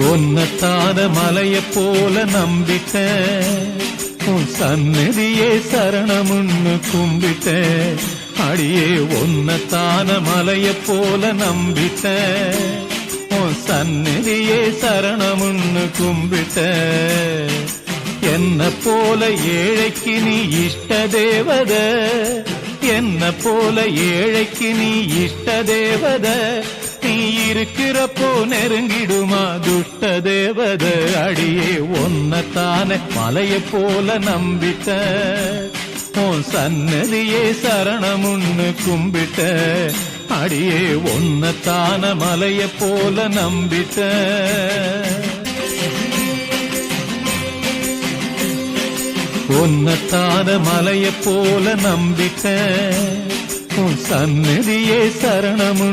ஒன்னத்தான மலைய போல நம்பிட்டேன், உன் சந்நிதியே சரணமுன்னு கும்பிட்டேன். அடியே ஒன்னத்தான மலைய போல நம்பிட்டேன், உன் சந்நிதியே சரணமுன்னு கும்பிட்டேன். என்ன போல ஏழைக்கு நீ இஷ்ட தேவத, என்ன போல ஏழைக்கு நீ இஷ்ட தேவத. நீ இருக்கிறப்போ நெருங்கிடுமா துஷ்ட தேவத. அடியே ஒன்னத்தான மலைய போல நம்பிட்ட, உன் சன்னதியே சரணமுன்னு கும்பிட்ட. அடியே ஒன்னத்தான மலைய போல நம்பிட்ட. ஒன்னத்தான மலைய போல நம்பிட்ட, உன் சன்னதியே சரணமுன்னு